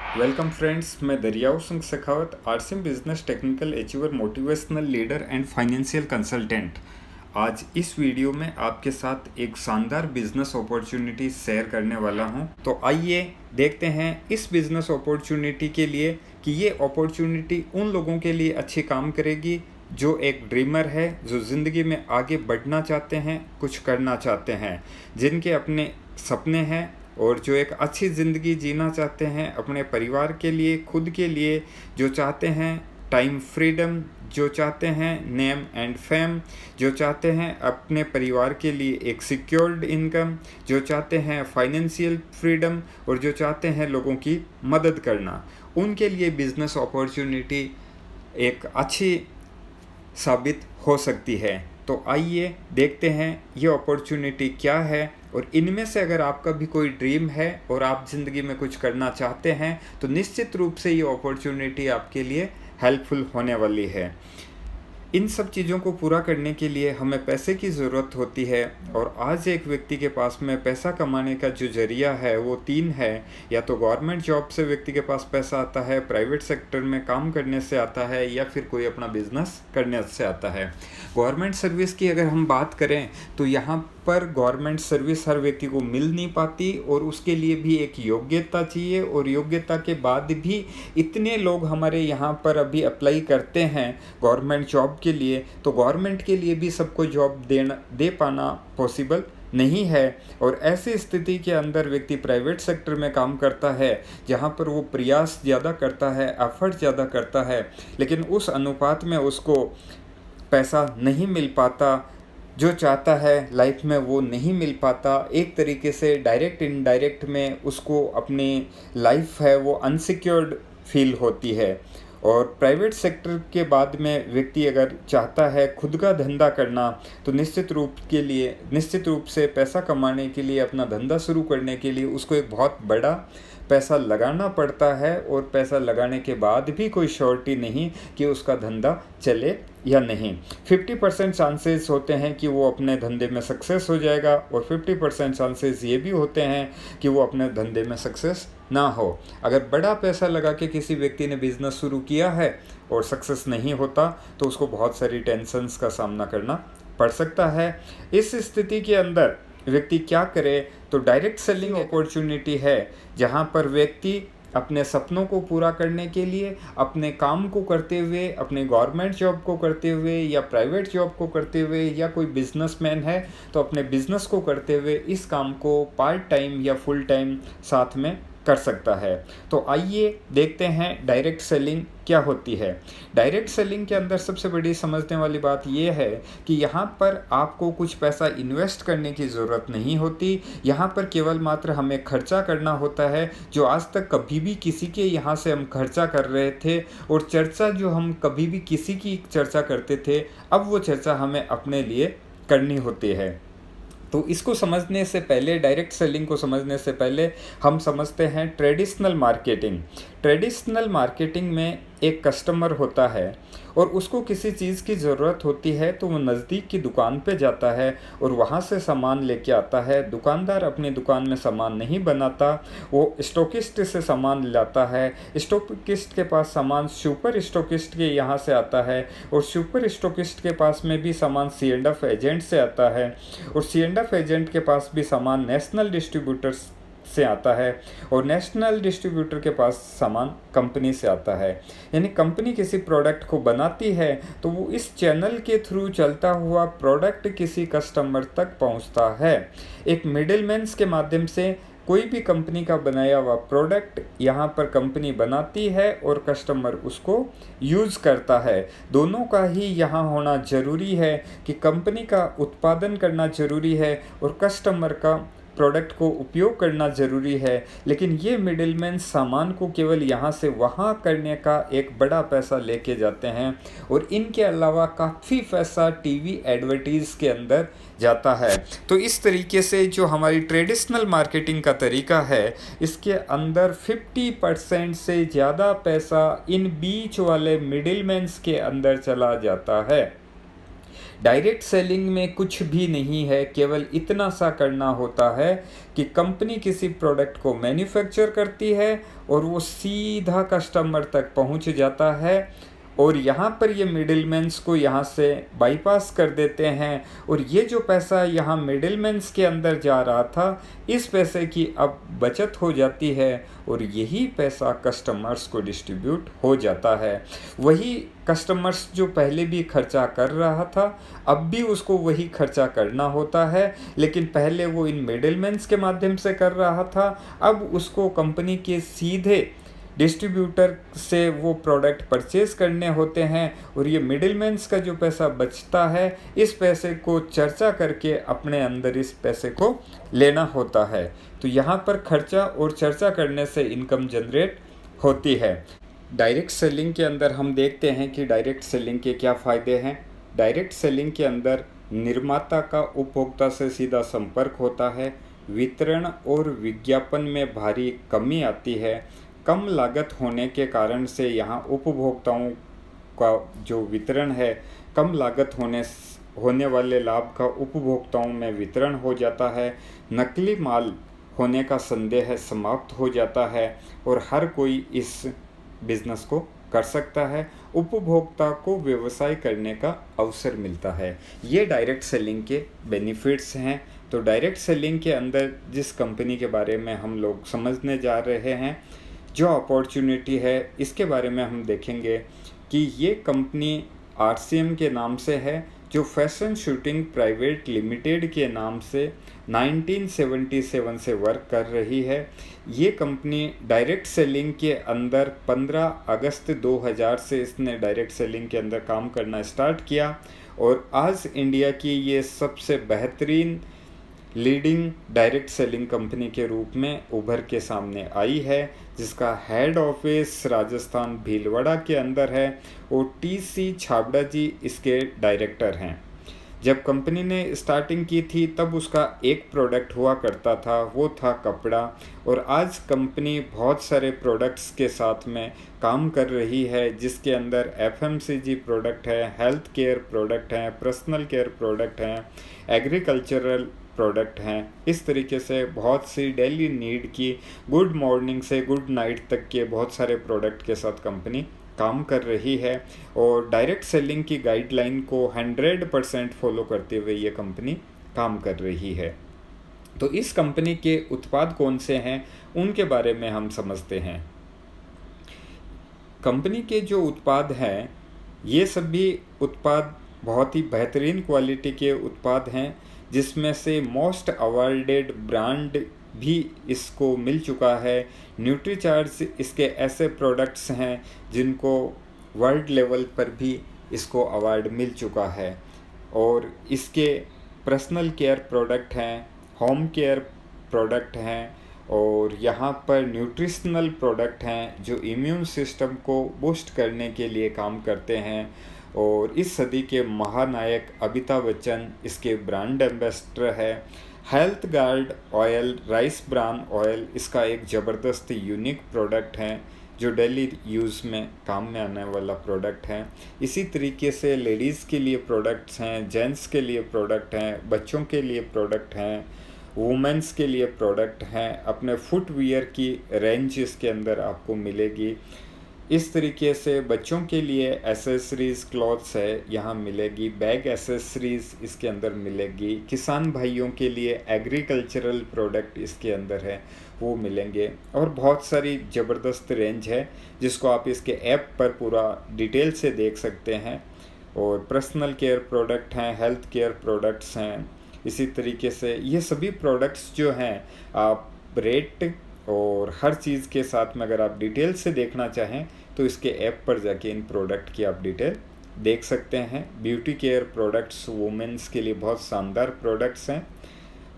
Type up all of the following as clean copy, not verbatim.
Welcome friends, मैं Dariyav Singh Shekhawat, RCM business technical achiever, motivational leader and financial consultant. आज इस video में आपके साथ एक शानदार बिजनेस अपॉर्चुनिटी शेयर करने वाला हूं। तो आइए देखते हैं इस बिजनेस अपॉर्चुनिटी के लिए कि ये अपॉर्चुनिटी उन लोगों के लिए अच्छी काम करेगी जो एक ड्रीमर है, जो ज़िंदगी में आगे बढ़ना चाहते हैं, कुछ करना चाहते हैं, जिनके अपने सपने हैं और जो एक अच्छी ज़िंदगी जीना चाहते हैं अपने परिवार के लिए, खुद के लिए, जो चाहते हैं टाइम फ्रीडम, जो चाहते हैं नेम एंड फेम, जो चाहते हैं अपने परिवार के लिए एक सिक्योर्ड इनकम, जो चाहते हैं फाइनेंशियल फ्रीडम और जो चाहते हैं लोगों की मदद करना, उनके लिए बिजनेस अपॉर्चुनिटी एक अच्छी साबित हो सकती है। तो आइए देखते हैं ये अपॉर्चुनिटी क्या है, और इनमें से अगर आपका भी कोई ड्रीम है और आप ज़िंदगी में कुछ करना चाहते हैं तो निश्चित रूप से ये अपॉर्चुनिटी आपके लिए हेल्पफुल होने वाली है। इन सब चीज़ों को पूरा करने के लिए हमें पैसे की ज़रूरत होती है, और आज एक व्यक्ति के पास में पैसा कमाने का जो जरिया है वो तीन है। या तो गवर्नमेंट जॉब से व्यक्ति के पास पैसा आता है, प्राइवेट सेक्टर में काम करने से आता है, या फिर कोई अपना बिजनेस करने से आता है। गवर्नमेंट सर्विस की अगर हम बात करें तो यहाँ पर गवर्नमेंट सर्विस हर व्यक्ति को मिल नहीं पाती, और उसके लिए भी एक योग्यता चाहिए, और योग्यता के बाद भी इतने लोग हमारे यहाँ पर अभी अप्लाई करते हैं गवर्नमेंट जॉब के लिए, तो गवर्नमेंट के लिए भी सबको जॉब दे पाना पॉसिबल नहीं है। और ऐसी स्थिति के अंदर व्यक्ति प्राइवेट सेक्टर में काम करता है जहाँ पर वो प्रयास ज़्यादा करता है, एफर्ट ज़्यादा करता है, लेकिन उस अनुपात में उसको पैसा नहीं मिल पाता, जो चाहता है लाइफ में वो नहीं मिल पाता। एक तरीके से डायरेक्ट इनडायरेक्ट में उसको अपनी लाइफ है वो अनसिक्योर्ड फील होती है। और प्राइवेट सेक्टर के बाद में व्यक्ति अगर चाहता है खुद का धंधा करना, तो निश्चित रूप से पैसा कमाने के लिए, अपना धंधा शुरू करने के लिए उसको एक बहुत बड़ा पैसा लगाना पड़ता है, और पैसा लगाने के बाद भी कोई श्योरिटी नहीं कि उसका धंधा चले या नहीं। 50% चांसेस होते हैं कि वो अपने धंधे में सक्सेस हो जाएगा, और 50% चांसेस ये भी होते हैं कि वो अपने धंधे में सक्सेस ना हो। अगर बड़ा पैसा लगा के किसी व्यक्ति ने बिजनेस शुरू किया है और सक्सेस नहीं होता, तो उसको बहुत सारी टेंशन्स का सामना करना पड़ सकता है। इस स्थिति के अंदर व्यक्ति क्या करे, तो डायरेक्ट सेलिंग अपॉर्चुनिटी है जहाँ पर व्यक्ति अपने सपनों को पूरा करने के लिए अपने काम को करते हुए, अपने गवर्नमेंट जॉब को करते हुए या प्राइवेट जॉब को करते हुए, या कोई बिजनेसमैन है तो अपने बिजनेस को करते हुए इस काम को पार्ट टाइम या फुल टाइम साथ में कर सकता है। तो आइए देखते हैं डायरेक्ट सेलिंग क्या होती है। डायरेक्ट सेलिंग के अंदर सबसे बड़ी समझने वाली बात यह है कि यहाँ पर आपको कुछ पैसा इन्वेस्ट करने की ज़रूरत नहीं होती। यहाँ पर केवल मात्र हमें खर्चा करना होता है, जो आज तक कभी भी किसी के यहाँ से हम खर्चा कर रहे थे, और चर्चा जो हम कभी भी किसी की चर्चा करते थे, अब वो चर्चा हमें अपने लिए करनी होती है। तो इसको समझने से पहले, डायरेक्ट सेलिंग को समझने से पहले हम समझते हैं ट्रेडिशनल मार्केटिंग। ट्रेडिशनल मार्केटिंग में एक कस्टमर होता है और उसको किसी चीज़ की ज़रूरत होती है, तो वो नज़दीक की दुकान पे जाता है और वहाँ से सामान लेके आता है। दुकानदार अपनी दुकान में सामान नहीं बनाता, वो स्टॉकिस्ट से सामान लाता है। स्टॉकिस्ट के पास सामान सुपर स्टॉकिस्ट के यहाँ से आता है, और सुपर स्टॉकिस्ट के पास में भी सामान C&F एजेंट से आता है, और C&F एजेंट के पास भी सामान नेशनल डिस्ट्रीब्यूटर्स से आता है, और नेशनल डिस्ट्रीब्यूटर के पास सामान कंपनी से आता है। यानी कंपनी किसी प्रोडक्ट को बनाती है तो वो इस चैनल के थ्रू चलता हुआ प्रोडक्ट किसी कस्टमर तक पहुंचता है। एक मिडिलमैन्स के माध्यम से कोई भी कंपनी का बनाया हुआ प्रोडक्ट यहाँ पर कंपनी बनाती है और कस्टमर उसको यूज़ करता है। दोनों का ही यहाँ होना ज़रूरी है कि कंपनी का उत्पादन करना ज़रूरी है और कस्टमर का प्रोडक्ट को उपयोग करना ज़रूरी है। लेकिन ये मिडिलमैन सामान को केवल यहाँ से वहाँ करने का एक बड़ा पैसा लेके जाते हैं, और इनके अलावा काफ़ी पैसा टीवी एडवर्टीज़ के अंदर जाता है। तो इस तरीके से जो हमारी ट्रेडिशनल मार्केटिंग का तरीका है, इसके अंदर 50% से ज़्यादा पैसा इन बीच वाले मिडिलमैन्स के अंदर चला जाता है। डायरेक्ट सेलिंग में कुछ भी नहीं है, केवल इतना सा करना होता है कि कंपनी किसी प्रोडक्ट को मैन्युफैक्चर करती है और वो सीधा कस्टमर तक पहुंच जाता है, और यहाँ पर ये मिडिलमैन्स को यहाँ से बाईपास कर देते हैं, और ये जो पैसा यहाँ मिडिलमैन्स के अंदर जा रहा था, इस पैसे की अब बचत हो जाती है और यही पैसा कस्टमर्स को डिस्ट्रीब्यूट हो जाता है। वही कस्टमर्स जो पहले भी खर्चा कर रहा था, अब भी उसको वही खर्चा करना होता है, लेकिन पहले वो इन मिडिलमैन्स के माध्यम से कर रहा था, अब उसको कंपनी के सीधे डिस्ट्रीब्यूटर से वो प्रोडक्ट परचेज करने होते हैं, और ये मिडिलमैन्स का जो पैसा बचता है, इस पैसे को चर्चा करके अपने अंदर इस पैसे को लेना होता है। तो यहाँ पर खर्चा और चर्चा करने से इनकम जनरेट होती है। डायरेक्ट सेलिंग के अंदर हम देखते हैं कि डायरेक्ट सेलिंग के क्या फ़ायदे हैं। डायरेक्ट सेलिंग के अंदर निर्माता का उपभोक्ता से सीधा संपर्क होता है, वितरण और विज्ञापन में भारी कमी आती है, कम लागत होने के कारण से यहाँ उपभोक्ताओं का जो वितरण है, कम लागत होने वाले लाभ का उपभोक्ताओं में वितरण हो जाता है, नकली माल होने का संदेह समाप्त हो जाता है और हर कोई इस बिजनेस को कर सकता है, उपभोक्ता को व्यवसाय करने का अवसर मिलता है। ये डायरेक्ट सेलिंग के बेनिफिट्स हैं। तो डायरेक्ट सेलिंग के अंदर जिस कंपनी के बारे में हम लोग समझने जा रहे हैं, जो अपॉर्चुनिटी है, इसके बारे में हम देखेंगे कि ये कंपनी RCM के नाम से है, जो फैशन शूटिंग प्राइवेट लिमिटेड के नाम से 1977 से वर्क कर रही है। ये कंपनी डायरेक्ट सेलिंग के अंदर 15 अगस्त 2000 से इसने डायरेक्ट सेलिंग के अंदर काम करना स्टार्ट किया, और आज इंडिया की ये सबसे बेहतरीन लीडिंग डायरेक्ट सेलिंग कंपनी के रूप में उभर के सामने आई है, जिसका हेड ऑफिस राजस्थान भीलवाड़ा के अंदर है, और TC छाबड़ा जी इसके डायरेक्टर हैं। जब कंपनी ने स्टार्टिंग की थी तब उसका एक प्रोडक्ट हुआ करता था, वो था कपड़ा, और आज कंपनी बहुत सारे प्रोडक्ट्स के साथ में काम कर रही है, जिसके अंदर FMCG प्रोडक्ट है, हेल्थ केयर प्रोडक्ट हैं, पर्सनल केयर प्रोडक्ट हैं, एग्रीकल्चरल प्रोडक्ट हैं। इस तरीके से बहुत सी डेली नीड की गुड मॉर्निंग से गुड नाइट तक के बहुत सारे प्रोडक्ट के साथ कंपनी काम कर रही है, और डायरेक्ट सेलिंग की गाइडलाइन को 100% फॉलो करते हुए ये कंपनी काम कर रही है। तो इस कंपनी के उत्पाद कौन से हैं, उनके बारे में हम समझते हैं। कंपनी के जो उत्पाद हैं, ये सभी उत्पाद बहुत ही बेहतरीन क्वालिटी के उत्पाद हैं, जिसमें से मोस्ट अवार्डेड ब्रांड भी इसको मिल चुका है। न्यूट्रीचार्ज इसके ऐसे प्रोडक्ट्स हैं जिनको वर्ल्ड लेवल पर भी इसको अवार्ड मिल चुका है, और इसके पर्सनल केयर प्रोडक्ट हैं, होम केयर प्रोडक्ट हैं, और यहाँ पर न्यूट्रिशनल प्रोडक्ट हैं जो इम्यून सिस्टम को बूस्ट करने के लिए काम करते हैं। और इस सदी के महानायक अमिताभ बच्चन इसके ब्रांड एम्बेसडर है। Health guard oil, rice bran oil, इसका एक ज़बरदस्त यूनिक प्रोडक्ट है जो डेली यूज़ में काम में आने वाला प्रोडक्ट है। इसी तरीके से लेडीज़ के लिए प्रोडक्ट्स हैं, जेंट्स के लिए प्रोडक्ट हैं, बच्चों के लिए प्रोडक्ट हैं, वुमेंस के लिए प्रोडक्ट हैं। अपने फुटवियर की रेंज इसके अंदर आपको मिलेगी। इस तरीके से बच्चों के लिए एसेसरीज़ क्लॉथ्स है यहाँ मिलेगी, बैग एसेसरीज़ इसके अंदर मिलेगी, किसान भाइयों के लिए एग्रीकल्चरल प्रोडक्ट इसके अंदर है वो miलेंगे, और बहुत सारी ज़बरदस्त रेंज है जिसको आप इसके ऐप पर पूरा डिटेल से देख सकते हैं। और पर्सनल केयर प्रोडक्ट हैं, हेल्थ केयर प्रोडक्ट्स हैं। इसी तरीके से ये सभी प्रोडक्ट्स जो हैं, आप रेट और हर चीज़ के साथ में अगर आप डिटेल से देखना चाहें तो इसके ऐप पर जाके इन प्रोडक्ट की आप डिटेल देख सकते हैं। ब्यूटी केयर प्रोडक्ट्स वुमेंस के लिए बहुत शानदार प्रोडक्ट्स हैं।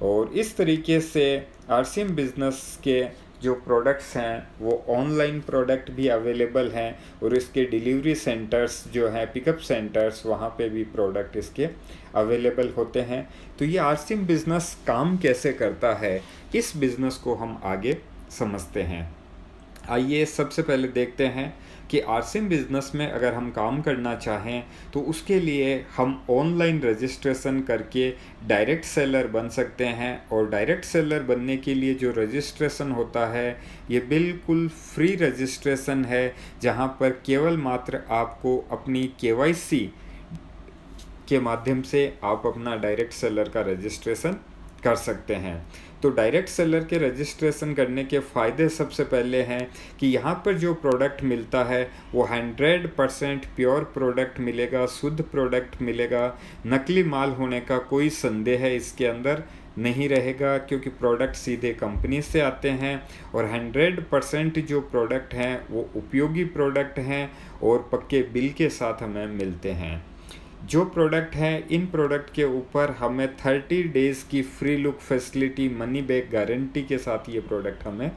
और इस तरीके से RCM बिजनेस के जो प्रोडक्ट्स हैं वो ऑनलाइन प्रोडक्ट भी अवेलेबल हैं, और इसके डिलीवरी सेंटर्स जो हैं, पिकअप सेंटर्स, वहाँ पे भी प्रोडक्ट इसके अवेलेबल होते हैं। तो ये RCM बिजनेस काम कैसे करता है, इस बिज़नेस को हम आगे समझते हैं। आइए सबसे पहले देखते हैं कि आरसिम बिज़नेस में अगर हम काम करना चाहें तो उसके लिए हम ऑनलाइन रजिस्ट्रेशन करके डायरेक्ट सेलर बन सकते हैं। और डायरेक्ट सेलर बनने के लिए जो रजिस्ट्रेशन होता है ये बिल्कुल फ्री रजिस्ट्रेशन है, जहां पर केवल मात्र आपको अपनी केवाईसी के माध्यम से आप अपना डायरेक्ट सेलर का रजिस्ट्रेशन कर सकते हैं। तो डायरेक्ट सेलर के रजिस्ट्रेशन करने के फ़ायदे सबसे पहले हैं कि यहाँ पर जो प्रोडक्ट मिलता है वो 100% प्योर प्रोडक्ट मिलेगा, शुद्ध प्रोडक्ट मिलेगा। नकली माल होने का कोई संदेह है इसके अंदर नहीं रहेगा, क्योंकि प्रोडक्ट सीधे कंपनी से आते हैं और 100% जो प्रोडक्ट हैं वो उपयोगी प्रोडक्ट हैं और पक्के बिल के साथ हमें मिलते हैं। जो प्रोडक्ट है, इन प्रोडक्ट के ऊपर हमें 30 डेज़ की free look facility money back guarantee के साथ ये प्रोडक्ट हमें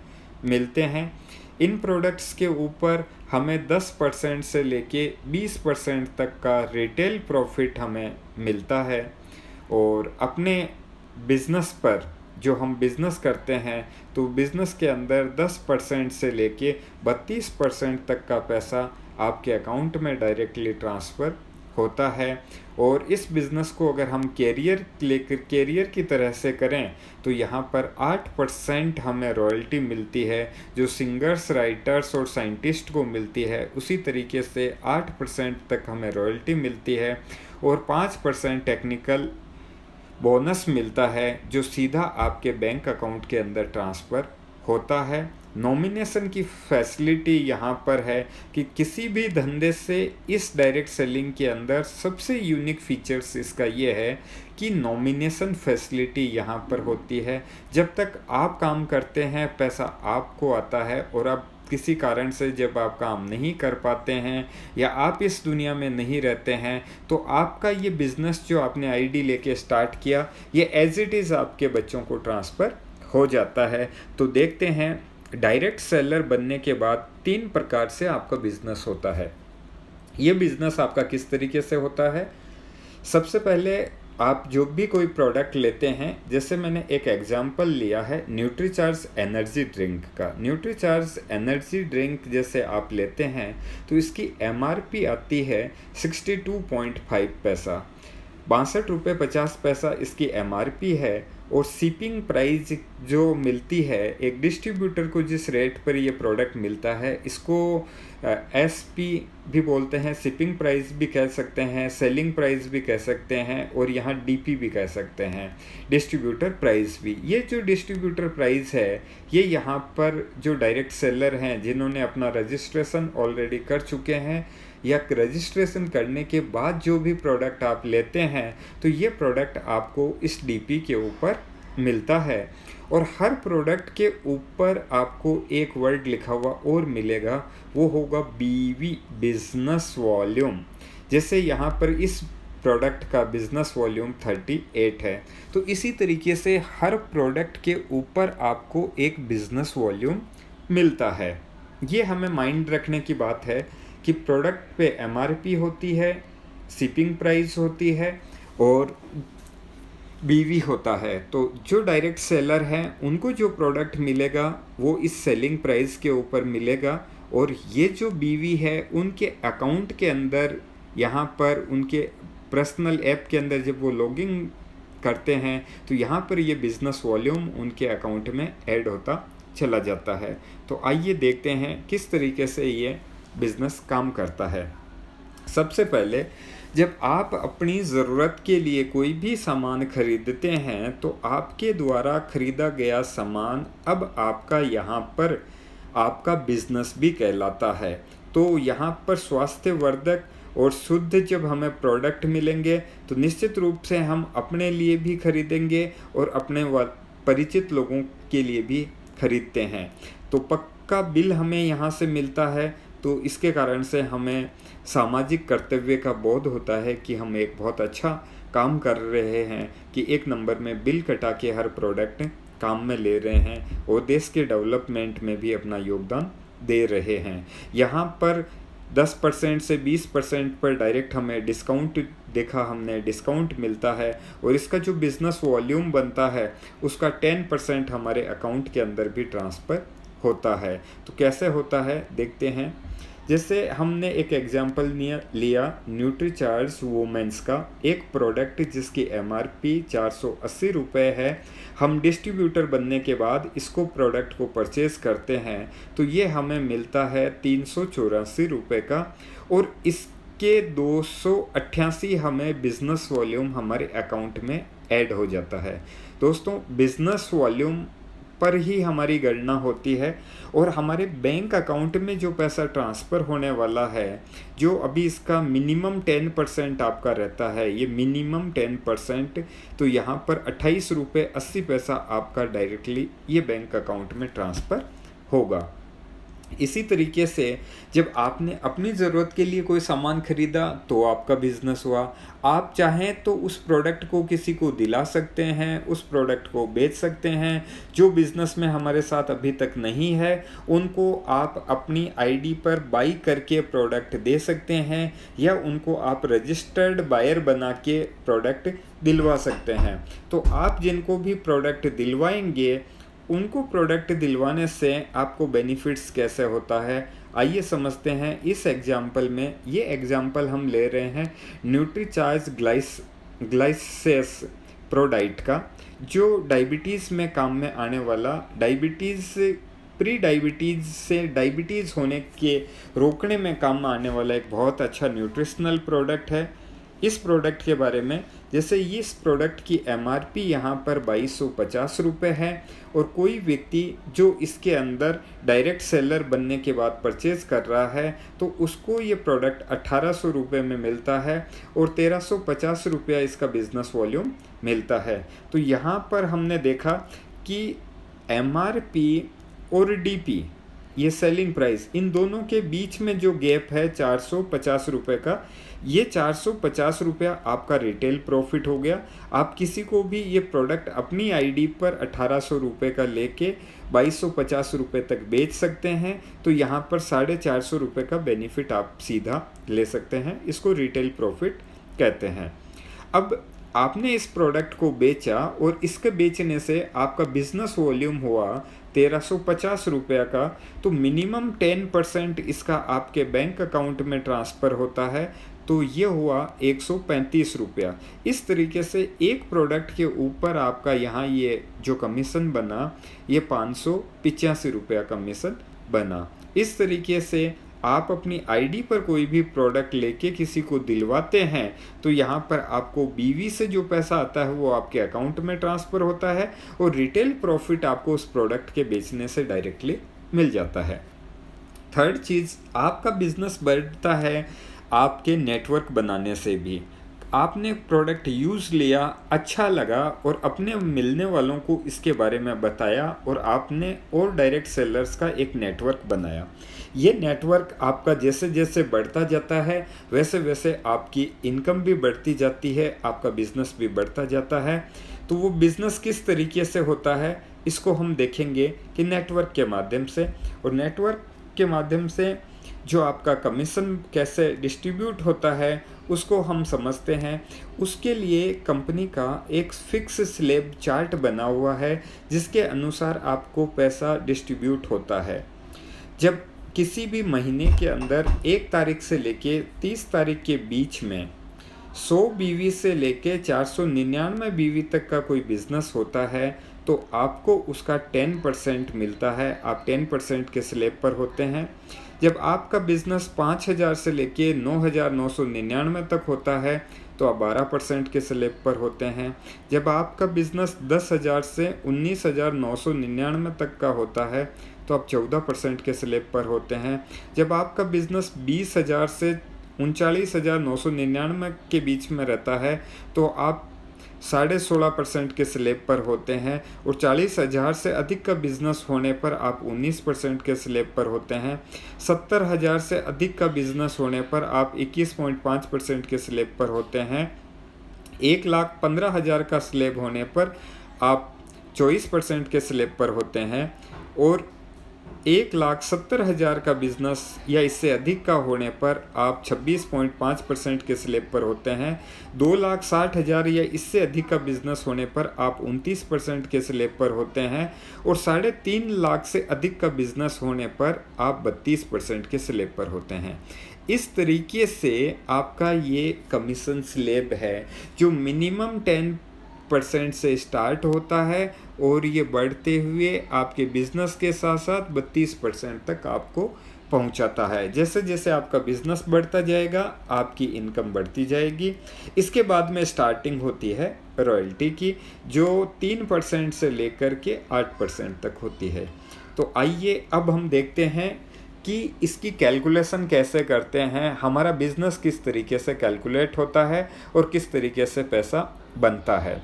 मिलते हैं। इन प्रोडक्ट्स के ऊपर हमें 10% से लेके 20% तक का रिटेल प्रॉफिट हमें मिलता है। और अपने बिज़नेस पर जो हम बिज़नेस करते हैं तो बिज़नेस के अंदर 10% से लेके 32% तक का पैसा आपके अकाउंट में डायरेक्टली ट्रांसफ़र होता है। और इस बिज़नेस को अगर हम कैरियर की तरह से करें तो यहाँ पर 8% हमें रॉयल्टी मिलती है, जो सिंगर्स, राइटर्स और साइंटिस्ट को मिलती है उसी तरीके से 8% तक हमें रॉयल्टी मिलती है। और 5% टेक्निकल बोनस मिलता है जो सीधा आपके बैंक अकाउंट के अंदर ट्रांसफ़र होता है। नॉमिनेशन की फैसिलिटी यहाँ पर है कि किसी भी धंधे से इस डायरेक्ट सेलिंग के अंदर सबसे यूनिक फीचर्स इसका ये है कि नॉमिनेशन फैसिलिटी यहाँ पर होती है। जब तक आप काम करते हैं पैसा आपको आता है, और अब किसी कारण से जब आप काम नहीं कर पाते हैं या आप इस दुनिया में नहीं रहते हैं तो आपका ये बिज़नेस जो आपने आईडी लेके स्टार्ट किया ये एज इट इज़ आपके बच्चों को ट्रांसफ़र हो जाता है। तो देखते हैं डायरेक्ट सेलर बनने के बाद 3 प्रकार से आपका बिज़नेस होता है। ये बिज़नेस आपका किस तरीके से होता है? सबसे पहले आप जो भी कोई प्रोडक्ट लेते हैं, जैसे मैंने एक एग्जांपल लिया है न्यूट्रीचार्ज एनर्जी ड्रिंक का। न्यूट्रीचार्ज एनर्जी ड्रिंक जैसे आप लेते हैं तो इसकी एमआरपी आती है 62.5 पैसा, 62 रुपये 50 पैसा इसकी एमआरपी है। और शिपिंग प्राइस जो मिलती है, एक डिस्ट्रीब्यूटर को जिस रेट पर ये प्रोडक्ट मिलता है इसको एसपी भी बोलते हैं, शिपिंग प्राइस भी कह सकते हैं, सेलिंग प्राइस भी कह सकते हैं, और यहाँ डीपी भी कह सकते हैं, डिस्ट्रीब्यूटर प्राइस भी। ये जो डिस्ट्रीब्यूटर प्राइस है ये यहाँ पर जो डायरेक्ट सेलर हैं जिन्होंने अपना रजिस्ट्रेशन ऑलरेडी कर चुके हैं या रजिस्ट्रेशन करने के बाद जो भी प्रोडक्ट आप लेते हैं तो ये प्रोडक्ट आपको इस डीपी के ऊपर मिलता है। और हर प्रोडक्ट के ऊपर आपको एक वर्ड लिखा हुआ और मिलेगा, वो होगा बीवी, बिजनेस वॉल्यूम। जैसे यहाँ पर इस प्रोडक्ट का बिजनेस वॉल्यूम 38 है, तो इसी तरीके से हर प्रोडक्ट के ऊपर आपको एक बिजनेस वॉल्यूम मिलता है। ये हमें माइंड रखने की बात है कि प्रोडक्ट पे एमआरपी होती है, शिपिंग प्राइस होती है और बीवी होता है। तो जो डायरेक्ट सेलर हैं उनको जो प्रोडक्ट मिलेगा वो इस सेलिंग प्राइस के ऊपर मिलेगा, और ये जो बीवी है उनके अकाउंट के अंदर, यहाँ पर उनके पर्सनल ऐप के अंदर जब वो लॉगिन करते हैं तो यहाँ पर ये बिज़नेस वॉल्यूम उनके अकाउंट में ऐड होता चला जाता है। तो आइए देखते हैं किस तरीके से ये बिज़नेस काम करता है। सबसे पहले जब आप अपनी ज़रूरत के लिए कोई भी सामान खरीदते हैं तो आपके द्वारा खरीदा गया सामान अब आपका यहाँ पर आपका बिज़नेस भी कहलाता है। तो यहाँ पर स्वास्थ्यवर्धक और शुद्ध जब हमें प्रोडक्ट मिलेंगे तो निश्चित रूप से हम अपने लिए भी खरीदेंगे और अपने परिचित लोगों के लिए भी खरीदते हैं। तो पक्का बिल हमें यहाँ से मिलता है, तो इसके कारण से हमें सामाजिक कर्तव्य का बोध होता है कि हम एक बहुत अच्छा काम कर रहे हैं कि एक नंबर में बिल कटा के हर प्रोडक्ट काम में ले रहे हैं और देश के डेवलपमेंट में भी अपना योगदान दे रहे हैं। यहाँ पर 10% से 20% पर डायरेक्ट हमें डिस्काउंट देखा, हमने डिस्काउंट मिलता है, और इसका जो बिज़नेस वॉल्यूम बनता है उसका 10% हमारे अकाउंट के अंदर भी ट्रांसफ़र होता है। तो कैसे होता है देखते हैं। जैसे हमने एक एग्जांपल लिया न्यूट्रीचार्ज वुमेन्स का एक प्रोडक्ट जिसकी MRP 480 रुपये है। हम डिस्ट्रीब्यूटर बनने के बाद इसको प्रोडक्ट को परचेज़ करते हैं तो ये हमें मिलता है 384 रुपये का, और इसके 288 हमें बिज़नेस वॉल्यूम हमारे अकाउंट में ऐड हो जाता है। दोस्तों, बिज़नेस वॉल्यूम पर ही हमारी गणना होती है, और हमारे बैंक अकाउंट में जो पैसा ट्रांसफ़र होने वाला है, जो अभी इसका मिनिमम 10% आपका रहता है, ये मिनिमम 10%, तो यहाँ पर 28 रुपये 80 पैसा आपका डायरेक्टली ये बैंक अकाउंट में ट्रांसफ़र होगा। इसी तरीके से जब आपने अपनी ज़रूरत के लिए कोई सामान खरीदा तो आपका बिजनेस हुआ। आप चाहें तो उस प्रोडक्ट को किसी को दिला सकते हैं, उस प्रोडक्ट को बेच सकते हैं। जो बिज़नेस में हमारे साथ अभी तक नहीं है उनको आप अपनी आईडी पर बाई करके प्रोडक्ट दे सकते हैं, या उनको आप रजिस्टर्ड बायर बना के प्रोडक्ट दिलवा सकते हैं। तो आप जिनको भी प्रोडक्ट दिलवाएंगे उनको प्रोडक्ट दिलवाने से आपको बेनिफिट्स कैसे होता है, आइए समझते हैं इस एग्जाम्पल में। ये एग्जाम्पल हम ले रहे हैं न्यूट्रीचार्ज ग्लाइसेस प्रोडाइट का, जो डायबिटीज़ में काम में आने वाला, प्री डायबिटीज़ से डायबिटीज़ होने के रोकने में काम में आने वाला एक बहुत अच्छा न्यूट्रिशनल प्रोडक्ट है। इस प्रोडक्ट के बारे में, जैसे इस प्रोडक्ट की MRP यहाँ पर 2250 रुपये है, और कोई व्यक्ति जो इसके अंदर डायरेक्ट सेलर बनने के बाद परचेज़ कर रहा है तो उसको ये प्रोडक्ट 1800 रुपये में मिलता है, और 1350 रुपया इसका बिज़नेस वॉल्यूम मिलता है। तो यहाँ पर हमने देखा कि MRP और DP, ये सेलिंग प्राइस, इन दोनों के बीच में जो गैप है 450 रुपये का, ये 450 रुपया आपका रिटेल प्रॉफिट हो गया। आप किसी को भी ये प्रोडक्ट अपनी आईडी पर 1800 रुपये का लेके 2250 रुपये तक बेच सकते हैं। तो यहाँ पर 450 रुपये का बेनिफिट आप सीधा ले सकते हैं, इसको रिटेल प्रॉफिट कहते हैं। अब आपने इस प्रोडक्ट को बेचा और इसके बेचने से आपका बिजनेस वॉल्यूम हुआ 1350 रुपये का, तो मिनिमम 10% इसका आपके बैंक अकाउंट में ट्रांसफ़र होता है, तो ये हुआ 135 रुपया। इस तरीके से एक प्रोडक्ट के ऊपर आपका यहाँ ये जो कमीशन बना ये 585 रुपया कमीशन बना। इस तरीके से आप अपनी आईडी पर कोई भी प्रोडक्ट लेके किसी को दिलवाते हैं तो यहाँ पर आपको BV से जो पैसा आता है वो आपके अकाउंट में ट्रांसफ़र होता है, और रिटेल प्रॉफिट आपको उस प्रोडक्ट के बेचने से डायरेक्टली मिल जाता है। थर्ड चीज़, आपका बिजनेस बढ़ता है आपके नेटवर्क बनाने से भी। आपने प्रोडक्ट यूज़ लिया, अच्छा लगा, और अपने मिलने वालों को इसके बारे में बताया, और आपने और डायरेक्ट सेलर्स का एक नेटवर्क बनाया। ये नेटवर्क आपका जैसे जैसे बढ़ता जाता है वैसे वैसे आपकी इनकम भी बढ़ती जाती है, आपका बिजनेस भी बढ़ता जाता है। तो वो बिज़नेस किस तरीके से होता है इसको हम देखेंगे कि नेटवर्क के माध्यम से, और नेटवर्क के माध्यम से जो आपका कमीशन कैसे डिस्ट्रीब्यूट होता है उसको हम समझते हैं। उसके लिए कंपनी का एक फिक्स स्लैब चार्ट बना हुआ है जिसके अनुसार आपको पैसा डिस्ट्रीब्यूट होता है। जब किसी भी महीने के अंदर 1 तारीख से लेके 30 तारीख के बीच में 100 BV से लेके 499 BV तक का कोई बिज़नेस होता है तो आपको उसका 10% मिलता है। आप 10% के स्लैब पर होते हैं। जब आपका बिज़नेस 5000 से लेके 9999 तक होता है तो आप 12% के स्लैब पर होते हैं। जब आपका बिज़नेस 10,000 से 19,999 तक का होता है तो आप 14% के स्लैब पर होते हैं। जब आपका बिज़नेस 20,000 से 39,999 के बीच में रहता है तो आप 16.5% के स्लैब पर होते हैं, और 40,000 से अधिक का बिज़नेस होने पर आप 19% के स्लैब पर होते हैं। 70,000 से अधिक का बिज़नेस होने पर आप 21.5% के स्लैब पर होते हैं। 1,15,000 का स्लैब होने पर आप 24% के स्लैब पर होते हैं, और 1,70,000 का बिजनेस या इससे अधिक का होने पर आप 26.5% के स्लैब पर होते हैं। 2,60,000 या इससे अधिक का बिजनेस होने पर आप 29% के स्लैब पर होते हैं और 3.5 लाख से अधिक का बिजनेस होने पर आप 32% के स्लैब पर होते हैं। इस तरीके से आपका ये कमीशन स्लैब है जो मिनिमम 10% से स्टार्ट होता है और ये बढ़ते हुए आपके बिजनेस के साथ साथ 32% तक आपको पहुंचाता है। जैसे जैसे आपका बिजनेस बढ़ता जाएगा आपकी इनकम बढ़ती जाएगी। इसके बाद में स्टार्टिंग होती है रॉयल्टी की, जो 3% से लेकर के 8% तक होती है। तो आइए अब हम देखते हैं कि इसकी कैलकुलेशन कैसे करते हैं, हमारा बिजनेस किस तरीके से कैलकुलेट होता है और किस तरीके से पैसा बनता है।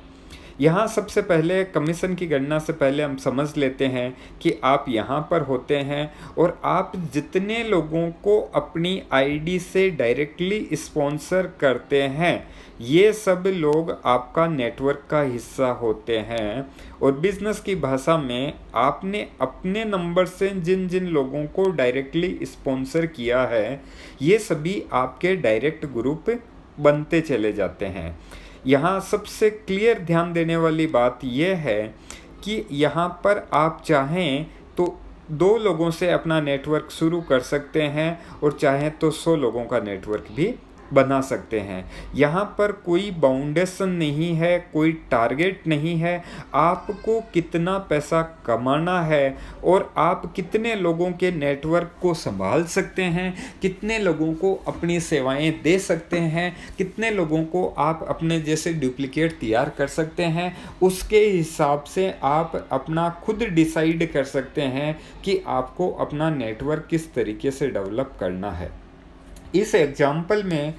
यहाँ सबसे पहले कमीशन की गणना से पहले हम समझ लेते हैं कि आप यहाँ पर होते हैं और आप जितने लोगों को अपनी आईडी से डायरेक्टली स्पॉन्सर करते हैं ये सब लोग आपका नेटवर्क का हिस्सा होते हैं। और बिजनेस की भाषा में आपने अपने नंबर से जिन जिन लोगों को डायरेक्टली स्पॉन्सर किया है ये सभी आपके डायरेक्ट ग्रुप बनते चले जाते हैं। यहाँ सबसे क्लियर ध्यान देने वाली बात यह है कि यहाँ पर आप चाहें तो 2 लोगों से अपना नेटवर्क शुरू कर सकते हैं और चाहें तो 100 लोगों का नेटवर्क भी बना सकते हैं। यहाँ पर कोई बाउंडेशन नहीं है, कोई टारगेट नहीं है। आपको कितना पैसा कमाना है और आप कितने लोगों के नेटवर्क को संभाल सकते हैं, कितने लोगों को अपनी सेवाएं दे सकते हैं, कितने लोगों को आप अपने जैसे डुप्लीकेट तैयार कर सकते हैं, उसके हिसाब से आप अपना खुद डिसाइड कर सकते हैं कि आपको अपना नेटवर्क किस तरीके से डेवलप करना है। इस एग्जाम्पल में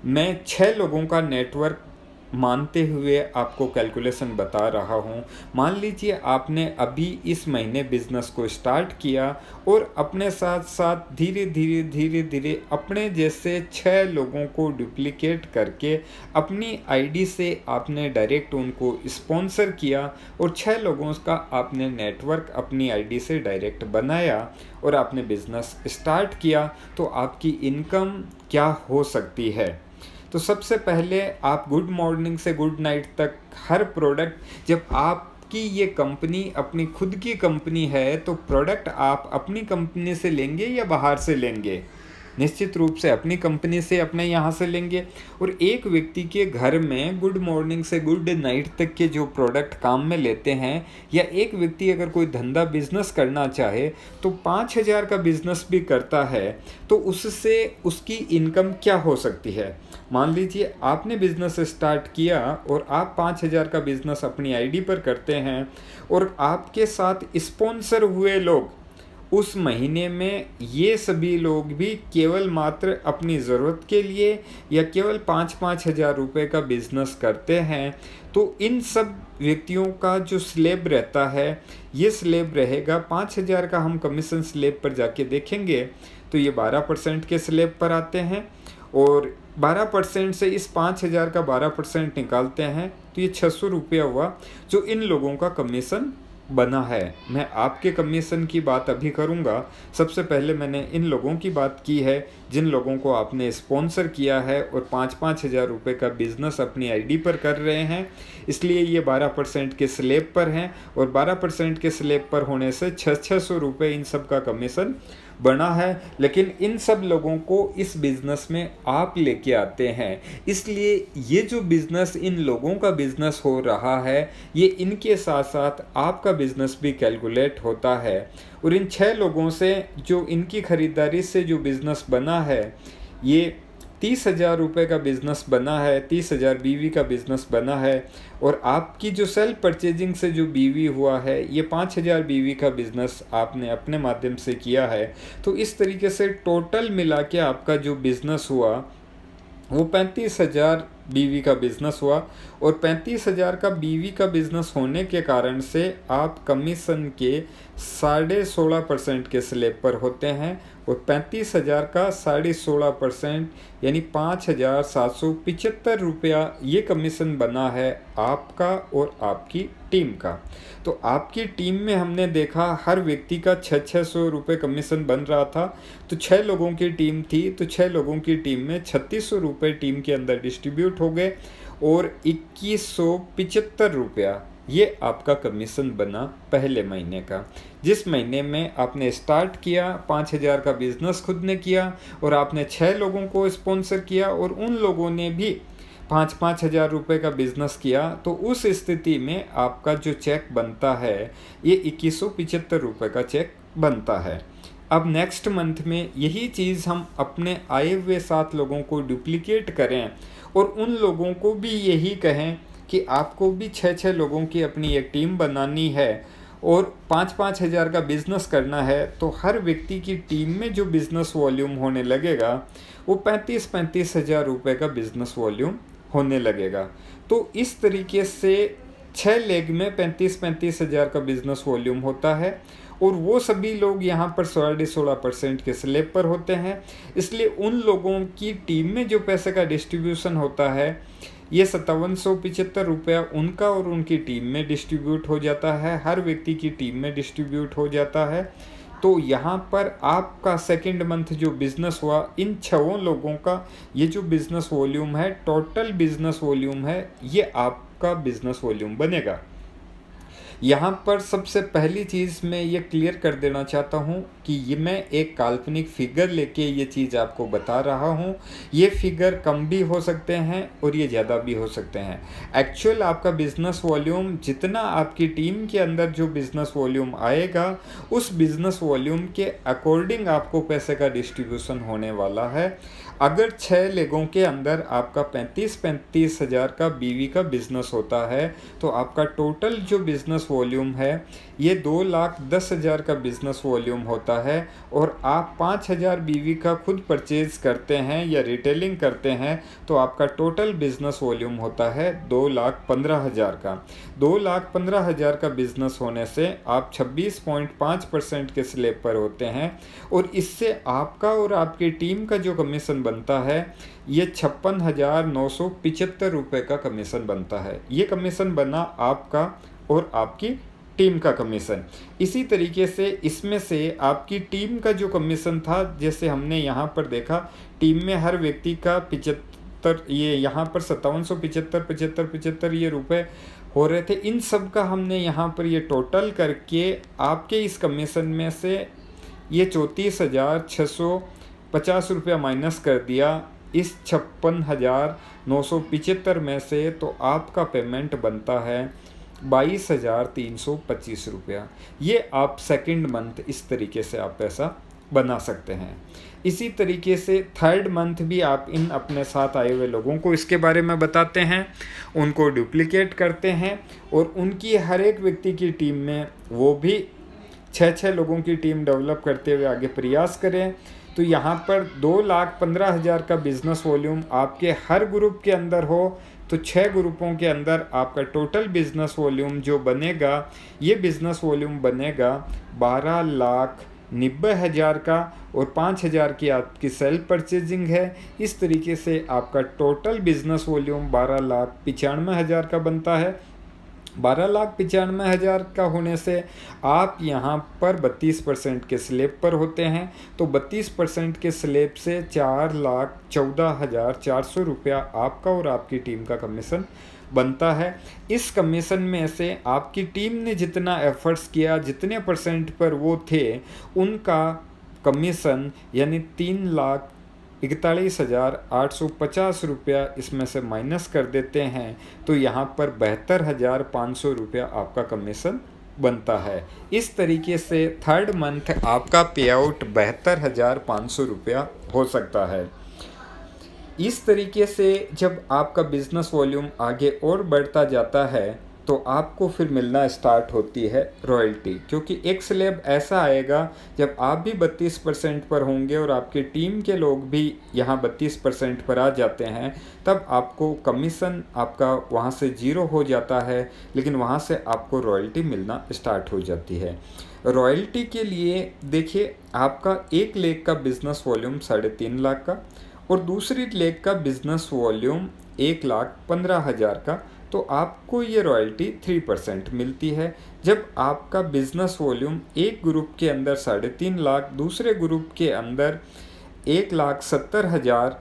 मैं 6 लोगों का नेटवर्क मानते हुए आपको कैलकुलेशन बता रहा हूँ। मान लीजिए आपने अभी इस महीने बिजनेस को स्टार्ट किया और अपने साथ साथ धीरे धीरे अपने जैसे 6 लोगों को डुप्लीकेट करके अपनी आईडी से आपने डायरेक्ट उनको स्पॉन्सर किया और 6 लोगों का आपने नेटवर्क अपनी आईडी से डायरेक्ट बनाया और आपने बिजनेस स्टार्ट किया। तो आपकी इनकम क्या हो सकती है? तो सबसे पहले आप गुड मॉर्निंग से गुड नाइट तक हर प्रोडक्ट, जब आपकी ये कंपनी अपनी खुद की कंपनी है तो प्रोडक्ट आप अपनी कंपनी से लेंगे या बाहर से लेंगे? निश्चित रूप से अपनी कंपनी से, अपने यहाँ से लेंगे। और एक व्यक्ति के घर में गुड मॉर्निंग से गुड नाइट तक के जो प्रोडक्ट काम में लेते हैं, या एक व्यक्ति अगर कोई धंधा बिजनेस करना चाहे तो 5,000 का बिजनेस भी करता है तो उससे उसकी इनकम क्या हो सकती है? मान लीजिए आपने बिजनेस स्टार्ट किया और आप 5,000 का बिजनेस अपनी आईडी पर करते हैं और आपके साथ स्पॉन्सर हुए लोग उस महीने में ये सभी लोग भी केवल मात्र अपनी ज़रूरत के लिए या केवल 5-5 हज़ार रुपये का बिजनेस करते हैं, तो इन सब व्यक्तियों का जो स्लैब रहता है ये स्लैब रहेगा 5,000 का। हम कमीशन स्लैब पर जाके देखेंगे तो ये 12% के स्लैब पर आते हैं और 12% से इस 5,000 का 12% निकालते हैं तो ये 600 रुपया हुआ जो इन लोगों का कमीशन बना है। मैं आपके कमीशन की बात अभी करूंगा। सबसे पहले मैंने इन लोगों की बात की है जिन लोगों को आपने स्पॉन्सर किया है और 5-5 हज़ार रुपये का बिजनेस अपनी आईडी पर कर रहे हैं, इसलिए ये 12% के स्लैब पर हैं और 12% के स्लैब पर होने से 600 रुपये इन सब का कमीशन बना है। लेकिन इन सब लोगों को इस बिज़नेस में आप लेके आते हैं, इसलिए ये जो बिज़नेस इन लोगों का बिज़नेस हो रहा है ये इनके साथ साथ आपका बिज़नेस भी कैलकुलेट होता है। और इन 6 लोगों से जो इनकी ख़रीदारी से जो बिज़नेस बना है ये 30,000 रुपये का बिज़नेस बना है, 30,000 बीवी का बिज़नेस बना है। और आपकी जो सेल्फ परचेजिंग से जो बीवी हुआ है ये 5,000 बीवी का बिज़नेस आपने अपने माध्यम से किया है। तो इस तरीके से टोटल मिला के आपका जो बिज़नेस हुआ वो 35,000 बीवी का बिज़नेस हुआ। और 35,000 का बीवी का बिज़नेस होने के कारण से आप कमीशन के 16.5% के स्लैब पर होते हैं और 35,000 का 16.5% यानी 5,775 रुपया ये कमीशन बना है आपका और आपकी टीम का। तो आपकी टीम में हमने देखा हर व्यक्ति का 600 रुपये कमीशन बन रहा था। तो 6 लोगों की टीम थी, तो 6 लोगों की टीम में 3600 रुपये टीम के अंदर डिस्ट्रीब्यूट हो गए और 2175 रुपया ये आपका कमीशन बना पहले महीने का। जिस महीने में आपने स्टार्ट किया, 5,000 का बिजनेस खुद ने किया और आपने 6 लोगों को स्पॉन्सर किया और उन लोगों ने भी 5,000 रुपये का बिजनेस किया, तो उस स्थिति में आपका जो चेक बनता है ये 2175 रुपये का चेक बनता है। अब नेक्स्ट मंथ में यही चीज़ हम अपने आए हुए 7 लोगों को डुप्लीकेट करें और उन लोगों को भी यही कहें कि आपको भी 6 लोगों की अपनी एक टीम बनानी है और 5,000 का बिज़नेस करना है, तो हर व्यक्ति की टीम में जो बिज़नेस वॉल्यूम होने लगेगा वो 35,000 रुपये का बिज़नेस वॉल्यूम होने लगेगा। तो इस तरीके से 6 लेग में 35,000 का बिज़नेस वॉल्यूम होता है और वो सभी लोग यहाँ पर 16.5% के स्लैब पर होते हैं। इसलिए उन लोगों की टीम में जो पैसे का डिस्ट्रीब्यूशन होता है ये 5775 रुपया उनका और उनकी टीम में डिस्ट्रीब्यूट हो जाता है, हर व्यक्ति की टीम में डिस्ट्रीब्यूट हो जाता है। तो यहाँ पर आपका सेकंड मंथ जो बिज़नेस हुआ, इन 6 लोगों का ये जो बिज़नेस वॉल्यूम है, टोटल बिज़नेस वॉल्यूम है, ये आपका बिज़नेस वॉल्यूम बनेगा। यहाँ पर सबसे पहली चीज़ मैं ये क्लियर कर देना चाहता हूँ कि ये मैं एक काल्पनिक फिगर लेके ये चीज़ आपको बता रहा हूँ। ये फिगर कम भी हो सकते हैं और ये ज़्यादा भी हो सकते हैं। एक्चुअल आपका बिज़नेस वॉल्यूम जितना आपकी टीम के अंदर जो बिज़नेस वॉल्यूम आएगा उस बिज़नेस वॉल्यूम के अकॉर्डिंग आपको पैसे का डिस्ट्रीब्यूशन होने वाला है। अगर 6 लेगों के अंदर आपका 35,000 का बीवी का बिज़नेस होता है तो आपका टोटल जो बिज़नेस वॉल्यूम है ये 2,10,000 का बिज़नेस वॉल्यूम होता है और आप 5,000 बीवी का खुद परचेज करते हैं या रिटेलिंग करते हैं तो आपका टोटल बिज़नेस वॉल्यूम होता है 2,15,000 का। 2,15,000 का बिज़नेस होने से आप 26.5% के स्लैब पर होते हैं और इससे आपका और आपकी टीम का जो कमीशन बनता है ये 56,975 रुपये का कमीशन बनता है। ये कमीशन बना आपका और आपकी टीम का कमीशन। इसी तरीके से इसमें से आपकी टीम का जो कमीशन था, जैसे हमने यहाँ पर देखा टीम में हर व्यक्ति का 75, ये यहाँ पर 5775 ये रुपए हो रहे थे। इन सब का हमने यहाँ पर ये टोटल करके आपके इस कमीशन में से ये 34,650 रुपया माइनस कर दिया इस 56,975 में से, तो आपका पेमेंट बनता है 22,325 रुपया। ये आप सेकंड मंथ इस तरीके से आप पैसा बना सकते हैं। इसी तरीके से थर्ड मंथ भी आप इन अपने साथ आए हुए लोगों को इसके बारे में बताते हैं, उनको डुप्लीकेट करते हैं और उनकी हर एक व्यक्ति की टीम में वो भी 6 लोगों की टीम डेवलप करते हुए आगे प्रयास करें। तो यहाँ पर 2,15,000 का बिज़नेस वॉल्यूम आपके हर ग्रुप के अंदर हो तो 6 ग्रुपों के अंदर आपका टोटल बिज़नेस वॉल्यूम जो बनेगा, ये बिज़नेस वॉल्यूम बनेगा 12,90,000 का और 5,000 की आपकी सेल्फ परचेजिंग है। इस तरीके से आपका टोटल बिज़नेस वॉल्यूम 12,95,000 का बनता है। 12,95,000 का होने से आप यहाँ पर 32% के स्लैब पर होते हैं। तो 32% के स्लैब से 4,14,400 रुपया आपका और आपकी टीम का कमीशन बनता है। इस कमीशन में से आपकी टीम ने जितना एफर्ट्स किया, जितने परसेंट पर वो थे, उनका कमीशन यानी 3,41,850 रुपया इसमें से माइनस कर देते हैं तो यहाँ पर 72,500 रुपया आपका कमीशन बनता है। इस तरीके से थर्ड मंथ आपका पे आउट 72,500 रुपया हो सकता है। इस तरीके से जब आपका बिज़नेस वॉल्यूम आगे और बढ़ता जाता है तो आपको फिर मिलना स्टार्ट होती है रॉयल्टी, क्योंकि एक स्लैब ऐसा आएगा जब आप भी 32% पर होंगे और आपकी टीम के लोग भी यहाँ 32% पर आ जाते हैं, तब आपको कमीशन आपका वहाँ से 0 हो जाता है, लेकिन वहाँ से आपको रॉयल्टी मिलना स्टार्ट हो जाती है। रॉयल्टी के लिए देखिए, आपका एक लेग का बिजनेस वॉल्यूम 3.5 लाख का और दूसरी लेग का बिजनेस वॉल्यूम 1,15,000 का, तो आपको ये रॉयल्टी 3% मिलती है। जब आपका बिजनेस वॉल्यूम एक ग्रुप के अंदर 3.5 लाख, दूसरे ग्रुप के अंदर 1,70,000,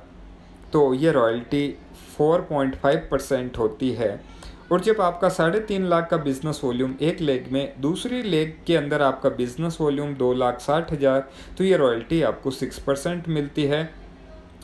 तो ये रॉयल्टी 4.5% होती है। और जब आपका 3.5 लाख का बिजनेस वॉल्यूम एक लेग में, दूसरी लेग के अंदर आपका बिजनेस वॉल्यूम 2,60,000, तो ये रॉयल्टी आपको 6% मिलती है।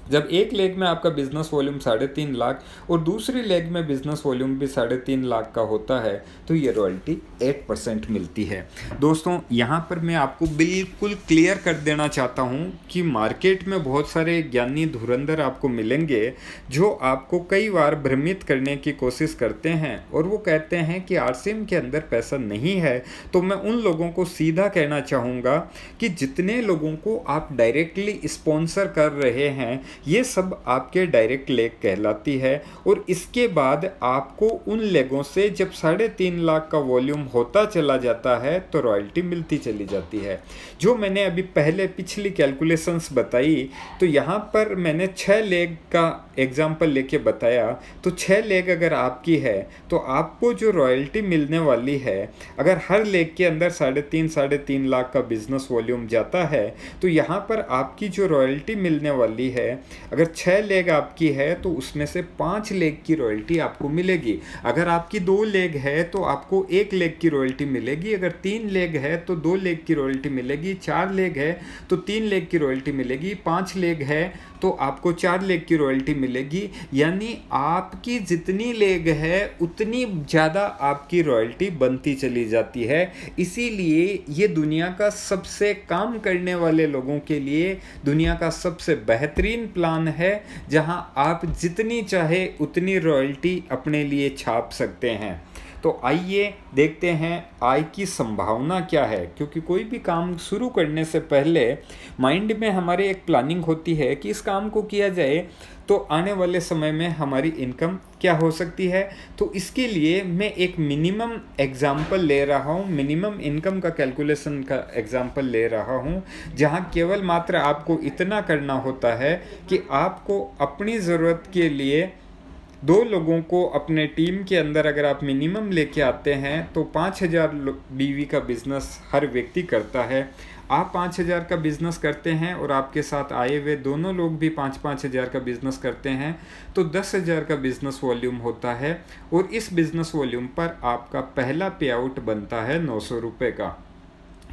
जब एक लेग में आपका बिजनेस वॉल्यूम 3.5 लाख और दूसरी लेग में बिजनेस वॉल्यूम भी 3.5 लाख का होता है, तो ये रॉयल्टी 8% मिलती है। दोस्तों, यहाँ पर मैं आपको बिल्कुल क्लियर कर देना चाहता हूँ कि मार्केट में बहुत सारे ज्ञानी धुरंधर आपको मिलेंगे जो आपको कई बार भ्रमित करने की कोशिश करते हैं और वो कहते हैं कि आरसीएम के अंदर पैसा नहीं है। तो मैं उन लोगों को सीधा कहना चाहूँगा कि जितने लोगों को आप डायरेक्टली स्पॉन्सर कर रहे हैं, ये सब आपके डायरेक्ट लेग कहलाती है। और इसके बाद आपको उन लेगों से जब 3.5 लाख का वॉल्यूम होता चला जाता है तो रॉयल्टी मिलती चली जाती है। जो मैंने अभी पहले पिछली कैलकुलेशंस बताई, तो यहाँ पर मैंने 6 लेग का एग्जाम्पल लेके बताया। तो 6 लेग अगर आपकी है तो आपको जो रॉयल्टी मिलने वाली है, अगर हर लेग के अंदर 3.5 लाख का बिजनेस वॉल्यूम जाता है, तो यहाँ पर आपकी जो रॉयल्टी मिलने वाली है, अगर 6 लेग आपकी है तो उसमें से 5 लेग की रॉयल्टी आपको मिलेगी। अगर आपकी 2 लेग है तो आपको 1 लेग की रॉयल्टी मिलेगी। अगर 3 लेग है तो 2 लेग की रॉयल्टी मिलेगी। 4 लेग है तो 3 लेग की रॉयल्टी मिलेगी। 5 लेग है तो आपको 4 लेग की रॉयल्टी मिलेगी। यानी आपकी जितनी लेग है उतनी ज़्यादा आपकी रॉयल्टी बनती चली जाती है। इसीलिए ये दुनिया का सबसे काम करने वाले लोगों के लिए दुनिया का सबसे बेहतरीन प्लान है, जहां आप जितनी चाहे उतनी रॉयल्टी अपने लिए छाप सकते हैं। तो आइए देखते हैं आय की संभावना क्या है, क्योंकि कोई भी काम शुरू करने से पहले माइंड में हमारे एक प्लानिंग होती है कि इस काम को किया जाए तो आने वाले समय में हमारी इनकम क्या हो सकती है। तो इसके लिए मैं एक मिनिमम एग्जाम्पल ले रहा हूँ, मिनिमम इनकम का कैलकुलेशन का एग्जाम्पल ले रहा हूँ, जहाँ केवल मात्र आपको इतना करना होता है कि आपको अपनी ज़रूरत के लिए 2 लोगों को अपने टीम के अंदर अगर आप मिनिमम लेके आते हैं तो 5,000 बीवी का बिजनेस हर व्यक्ति करता है। आप 5,000 का बिजनेस करते हैं और आपके साथ आए हुए दोनों लोग भी 5,000 का बिजनेस करते हैं, तो 10,000 का बिजनेस वॉल्यूम होता है। और इस बिजनेस वॉल्यूम पर आपका पहला पे आउट बनता है 900 रुपये का।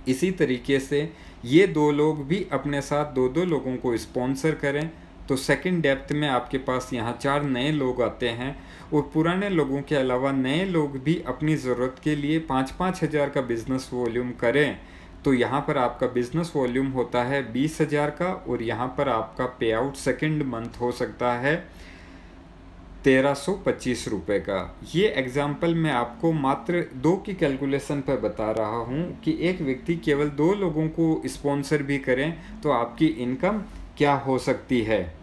इसी तरीके से ये 2 लोग भी अपने साथ 2-2 लोगों को स्पॉन्सर करें तो सेकंड डेप्थ में आपके पास यहाँ 4 नए लोग आते हैं। और पुराने लोगों के अलावा नए लोग भी अपनी ज़रूरत के लिए 5-5 हज़ार का बिज़नेस वॉल्यूम करें, तो यहाँ पर आपका बिज़नेस वॉल्यूम होता है 20,000 का। और यहाँ पर आपका पे आउट सेकेंड मंथ हो सकता है 1,325 रुपये का। ये एग्जाम्पल मैं आपको मात्र 2 की कैलकुलेशन पर बता रहा हूँ कि एक व्यक्ति केवल 2 लोगों को स्पॉन्सर भी करें तो आपकी इनकम क्या हो सकती है।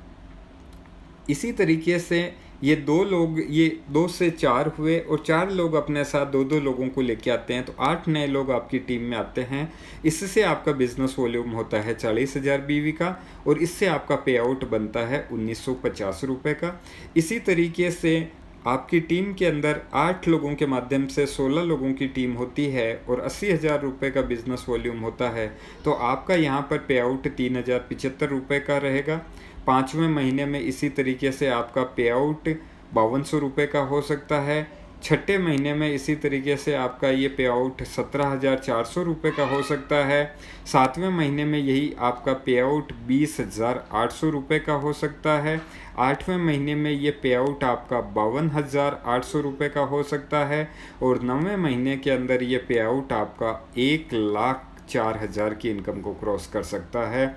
इसी तरीके से ये 2 लोग, ये 2 से 4 हुए और 4 लोग अपने साथ 2-2 लोगों को लेके आते हैं, तो 8 नए लोग आपकी टीम में आते हैं। इससे आपका बिजनेस वॉल्यूम होता है 40,000 बीवी का और इससे आपका पे आउट बनता है 1,950 रुपये का। इसी तरीके से आपकी टीम के अंदर 8 लोगों के माध्यम से 16 लोगों की टीम होती है और 80,000 रुपये का बिजनेस वॉल्यूम होता है, तो आपका यहाँ पर पे आउट 3,075 रुपये का रहेगा। 5वें महीने में इसी तरीके से आपका पे आउट 5200 रुपये का हो सकता है। 6ठे महीने में इसी तरीके से आपका ये पे आउट 17,400 रुपये का हो सकता है। 7वें महीने में यही आपका पे आउट 20,800 रुपये का हो सकता है। 8वें महीने में ये पे आउट आपका 52,800 रुपये का हो सकता है। और 9वें महीने के अंदर ये पे आउट आपका 1,04,000 की इनकम को क्रॉस कर सकता है।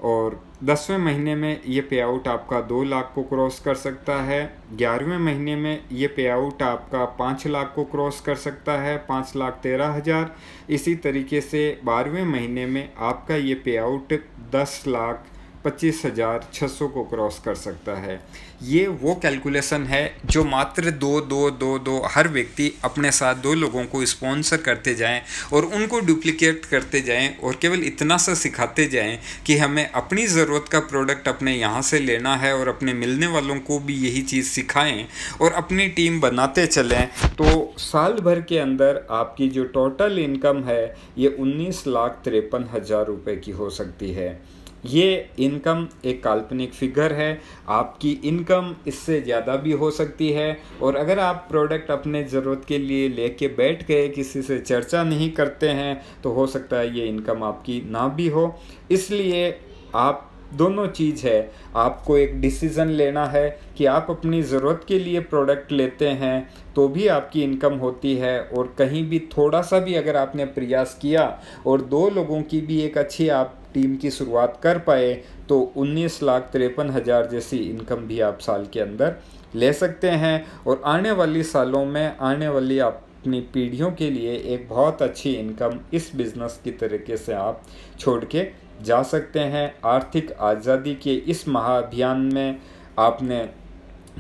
और 10वें महीने में ये पे आउट आपका 2 लाख को क्रॉस कर सकता है। 11वें महीने में ये पे आउट आपका 5 लाख को क्रॉस कर सकता है, 5,13,000। इसी तरीके से 12वें महीने में आपका ये पे आउट 10,25,000 25,600 को क्रॉस कर सकता है। ये वो कैलकुलेशन है जो मात्र दो हर व्यक्ति अपने साथ 2 लोगों को स्पॉन्सर करते जाएं और उनको डुप्लीकेट करते जाएं और केवल इतना सा सिखाते जाएं कि हमें अपनी ज़रूरत का प्रोडक्ट अपने यहाँ से लेना है और अपने मिलने वालों को भी यही चीज़ सिखाएं और अपनी टीम बनाते चलें, तो साल भर के अंदर आपकी जो टोटल इनकम है ये 19,53,000 रुपये की हो सकती है। ये इनकम एक काल्पनिक फिगर है, आपकी इनकम इससे ज़्यादा भी हो सकती है। और अगर आप प्रोडक्ट अपने ज़रूरत के लिए लेके बैठ गए, किसी से चर्चा नहीं करते हैं, तो हो सकता है ये इनकम आपकी ना भी हो। इसलिए आप दोनों चीज़ है, आपको एक डिसीज़न लेना है कि आप अपनी ज़रूरत के लिए प्रोडक्ट लेते हैं तो भी आपकी इनकम होती है, और कहीं भी थोड़ा सा भी अगर आपने प्रयास किया और 2 लोगों की भी एक अच्छी आप टीम की शुरुआत कर पाए तो 19,53,000 जैसी इनकम भी आप साल के अंदर ले सकते हैं। और आने वाली सालों में आने वाली अपनी पीढ़ियों के लिए एक बहुत अच्छी इनकम इस बिज़नेस की तरीके से आप छोड़ के जा सकते हैं। आर्थिक आज़ादी के इस महाअभियान में आपने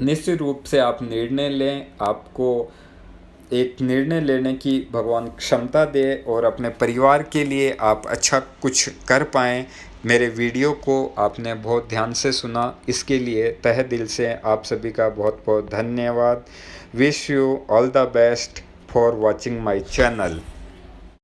निश्चित रूप से आप निर्णय लें, आपको एक निर्णय लेने की भगवान क्षमता दे और अपने परिवार के लिए आप अच्छा कुछ कर पाएँ। मेरे वीडियो को आपने बहुत ध्यान से सुना, इसके लिए तहे दिल से आप सभी का बहुत बहुत धन्यवाद। Wish you all the best for watching my channel.